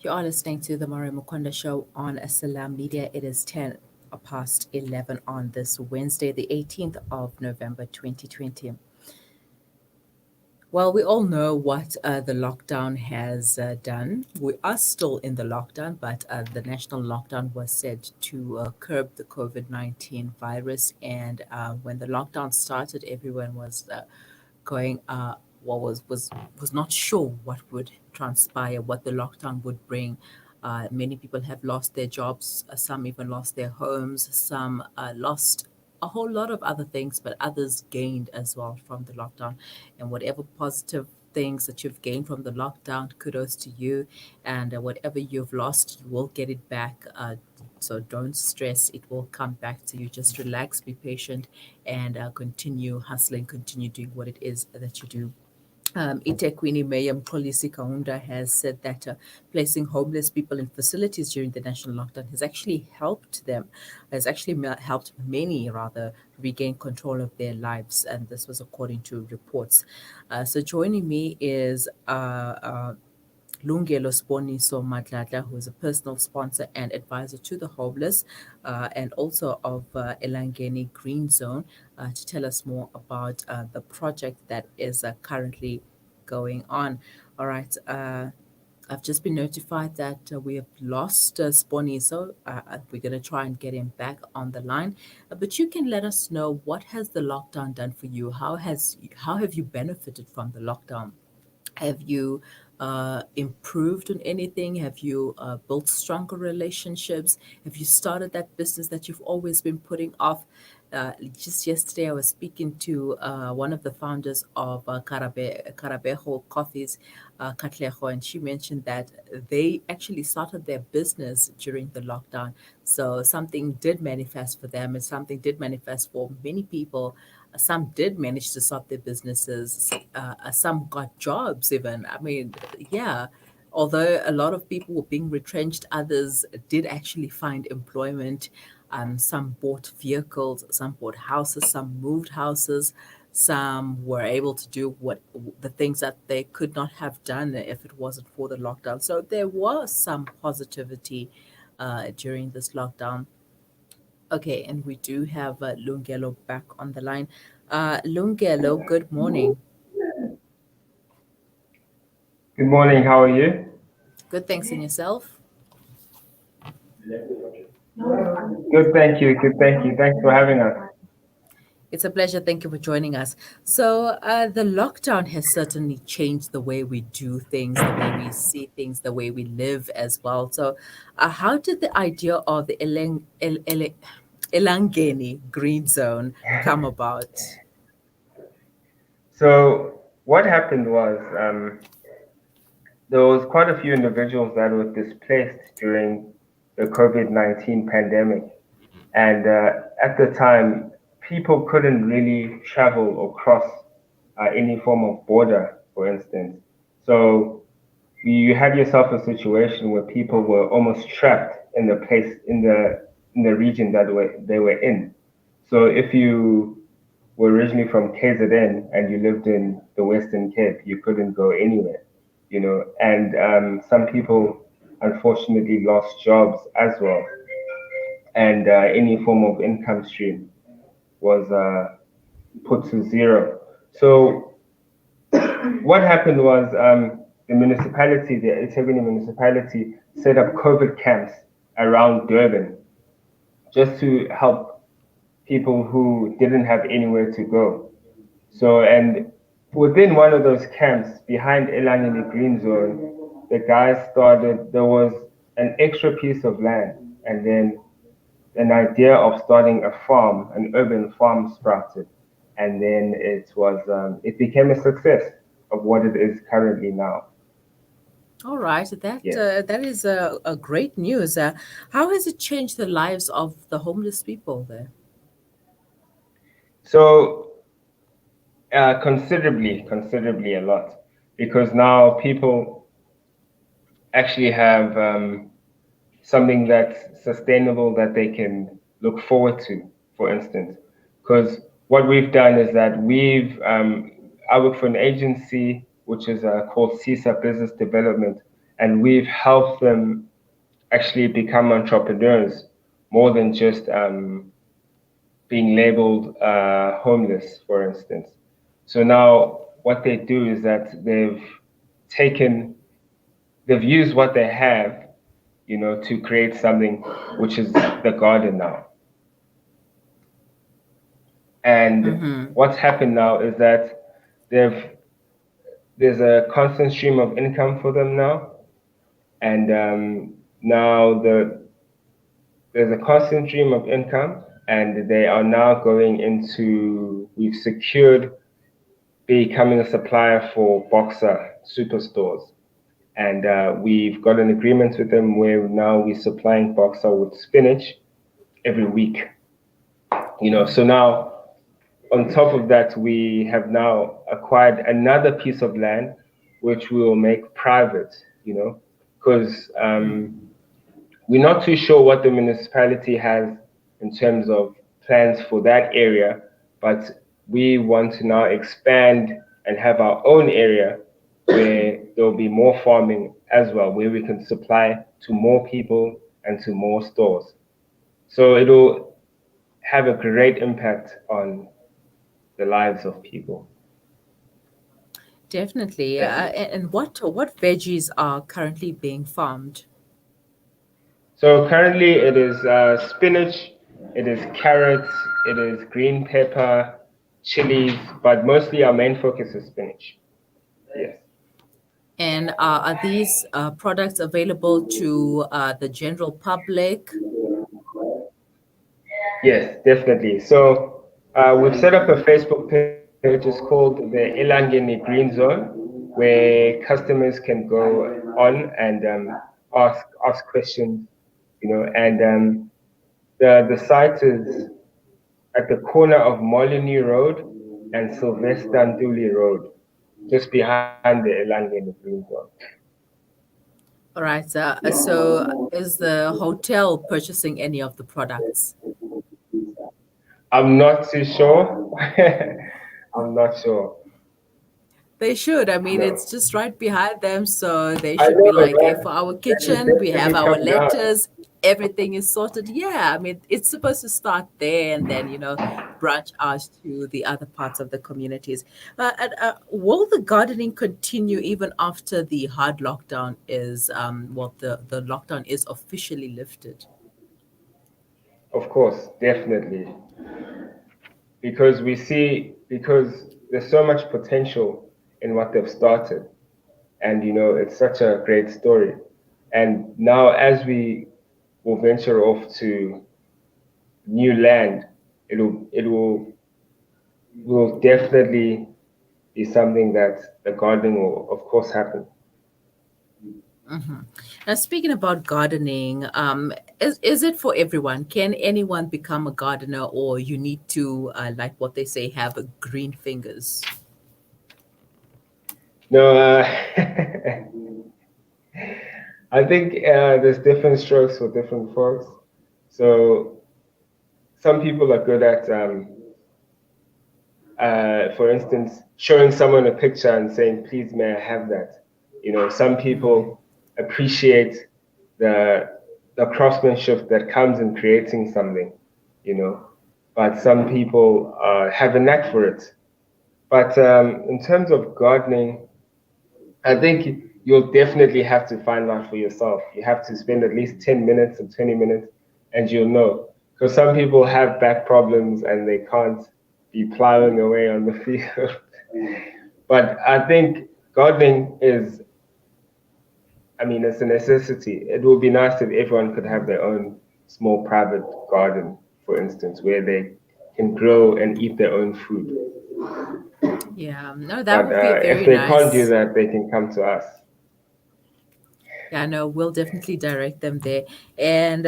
You are listening to the Maryam Mkwanda Show on Salam Media. It is 10 past 11 on this Wednesday, the 18th of November, 2020. Well, we all know what the lockdown has done. We are still in the lockdown, but the national lockdown was set to curb the COVID-19 virus. And when the lockdown started, everyone was going, well, was not sure what would transpire, what the lockdown would bring. Many people have lost their jobs, some even lost their homes, some lost a whole lot of other things, but others gained as well from the lockdown. And whatever positive things that you've gained from the lockdown, kudos to you. And whatever you've lost, you will get it back. So don't stress, it will come back to you. Just relax, be patient, and continue hustling, continue doing what it is that you do. Itequini Mayor Mpolisi Kaunda has said that placing homeless people in facilities during the national lockdown has actually helped them, has actually helped many rather regain control of their lives. And this was according to reports. So joining me is Lungelo Sboniso Madladla, who is a personal sponsor and advisor to the homeless, and also of Elangeni Green Zone, to tell us more about the project that is currently going on. All right. I've just been notified that we have lost Sboniso. We're going to try and get him back on the line. But you can let us know, what has the lockdown done for you? How have you benefited from the lockdown? Have you improved on anything? Have you built stronger relationships? Have you started that business that you've always been putting off? Just yesterday, I was speaking to one of the founders of Karabejo Coffees, Katlejo, and she mentioned that they actually started their business during the lockdown. So something did manifest for them, and something did manifest for many people. Some did manage to start their businesses. Some got jobs even. I mean, yeah. Although a lot of people were being retrenched, others did actually find employment. Some bought vehicles, some bought houses, some moved houses, some were able to do what the things that they could not have done if it wasn't for the lockdown. So there was some positivity during this lockdown. Okay, and we do have Lungelo back on the line. Lungelo, good morning. Good morning. How are you? Good, thanks, in yourself. Good, thank you. Good, thank you. Thanks for having us. It's a pleasure. Thank you for joining us. So, the lockdown has certainly changed the way we do things, the way we see things, the way we live as well. So, how did the idea of the Elangeni Green Zone come about? So, what happened was there was quite a few individuals that were displaced during the COVID-19 pandemic. And at the time, people couldn't really travel or cross any form of border, for instance. So you had yourself a situation where people were almost trapped in the place in the region that they were in. So if you were originally from KZN and you lived in the Western Cape, you couldn't go anywhere, you know. And some people unfortunately lost jobs as well, and any form of income stream was put to zero. So what happened was the municipality, the Etegwini municipality, set up COVID camps around Durban just to help people who didn't have anywhere to go. So, and within one of those camps behind Elangeni Green Zone, the guys started, there was an extra piece of land, and then an idea of starting a farm, an urban farm sprouted. And then it became a success of what it is currently now. All right, Yes. that is a great news. How has it changed the lives of the homeless people there? So considerably a lot, because now people actually have something that's sustainable that they can look forward to, for instance. Because what we've done is that I work for an agency which is called CISA Business Development, and we've helped them actually become entrepreneurs more than just being labeled homeless, for instance. So now what they do is that taken, they've used what they have, to create something which is the garden now. And Mm-hmm. what's happened now is that they've there's a constant stream of income for them now, and now there's a constant stream of income, and they are now going into. We've secured becoming a supplier for Boxer superstores, and we've got an agreement with them where now we're supplying Boxer with spinach every week. So now on top of that, we have now acquired another piece of land, which we will make private, because we're not too sure what the municipality has in terms of plans for that area, but we want to now expand and have our own area where there will be more farming as well, where we can supply to more people and to more stores. So it'll have a great impact on the lives of people. Definitely. Definitely. And what veggies are currently being farmed? So currently it is spinach, it is carrots, it is green pepper, chilies, but mostly our main focus is spinach. Yes. And are these products available to the general public? Yes, definitely. So we've set up a Facebook page. It's called the Elangeni Green Zone, where customers can go on and ask questions, and the site is at the corner of Molyneux Road and Sylvester Nduli Road, just behind the Elangeni Green Zone. All right. So is the hotel purchasing any of the products? I'm not too sure. I'm not sure. They should. I mean, No. it's just right behind them. So they I should be know like, hey, that for our that should kitchen, we have definitely our come down. letters, everything is sorted. Yeah. I mean, it's supposed to start there and then, branch out to the other parts of the communities. Will the gardening continue even after the hard lockdown the lockdown is officially lifted? Of course, definitely. Because there's so much potential in what they've started. And it's such a great story. And now as we will venture off to new land, it will definitely be something that the gardening will of course happen. Hmm. Now, speaking about gardening, is it for everyone? Can anyone become a gardener, or you need to, like what they say, have a green fingers? No, I think there's different strokes for different folks. So some people are good at, for instance, showing someone a picture and saying, "Please, may I have that?" Some people appreciate the the craftsmanship that comes in creating something, you know, but some people have a knack for it. But in terms of gardening, I think you'll definitely have to find out for yourself. You have to spend at least 10 minutes or 20 minutes and you'll know. Because some people have back problems and they can't be plowing away on the field. But I think gardening is, I mean, it's a necessity. It would be nice if everyone could have their own small private garden, for instance, where they can grow and eat their own food. Yeah, no, that But would be if very they can't do nice. that, they can come to us. Yeah, no, we'll definitely direct them there. And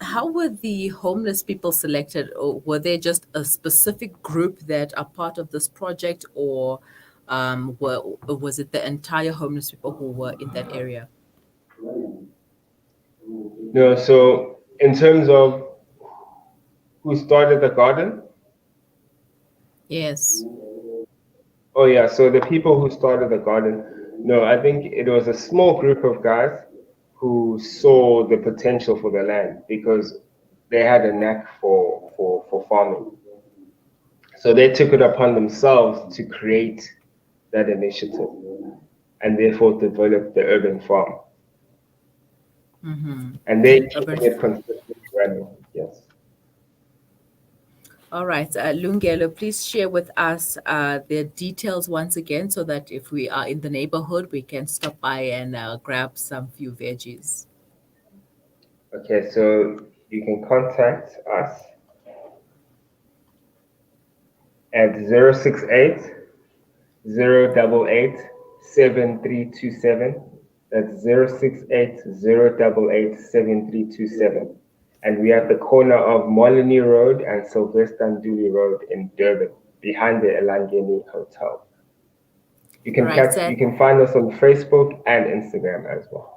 how were the homeless people selected? Or were they just a specific group that are part of this project, or was it the entire homeless people who were in that area? No, so in terms of who started the garden, Yes. oh yeah, so the people who started the garden, No, I think it was a small group of guys who saw the potential for the land because they had a knack for farming. So they took it upon themselves to create that initiative and therefore develop the urban farm. Mm-hmm. And they're Urban. keeping it consistently running. Yes. All right, Lungelo, please share with us the details once again so that if we are in the neighborhood, we can stop by and grab some few veggies. Okay, so you can contact us at 068 088 7327. That's 068 088 7327. And we are at the corner of Molyneux Road and Sylvester Nduli Road in Durban, behind the Elangeni Hotel. All right, You Seth. can find us on Facebook and Instagram as well.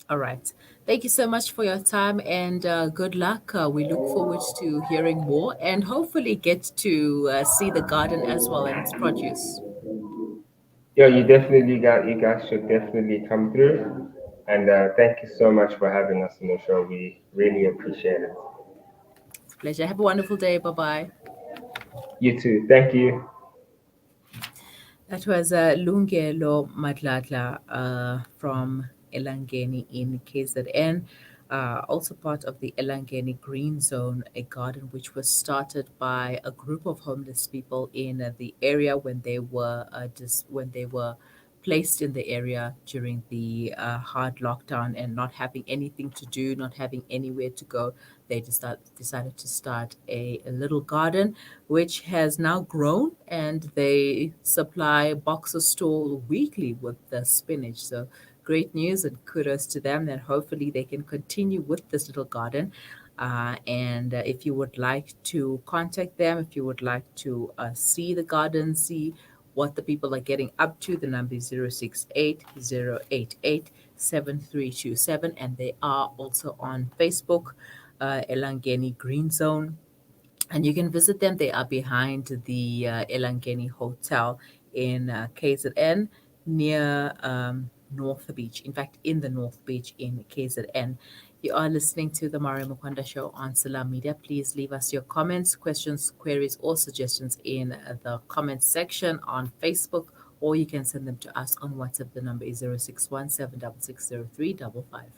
All right. Thank you so much for your time and good luck. We look forward to hearing more and hopefully get to see the garden as well and its produce. Yeah, you guys should definitely come through. And thank you so much for having us on the show. We really appreciate it. It's a pleasure. Have a wonderful day. Bye bye. You too. Thank you. That was Lungelo Madladla from Elangeni in KZN, also part of the Elangeni Green Zone, a garden which was started by a group of homeless people in the area when they were when they were placed in the area during the hard lockdown and not having anything to do, not having anywhere to go. They decided to start a little garden which has now grown and they supply Boxer Store weekly with the spinach. So great news and kudos to them that hopefully they can continue with this little garden. And if you would like to contact them, if you would like to see the garden, see what the people are getting up to, the number is 068 7327. And they are also on Facebook, Elangeni Green Zone, and you can visit them. They are behind the Elangeni Hotel in KZN near North Beach. In fact, in the North Beach in KZN. You are listening to the Maryam Mkwanda Show on Salam Media. Please leave us your comments, questions, queries, or suggestions in the comments section on Facebook, or you can send them to us on WhatsApp. The number is 061 766 0355.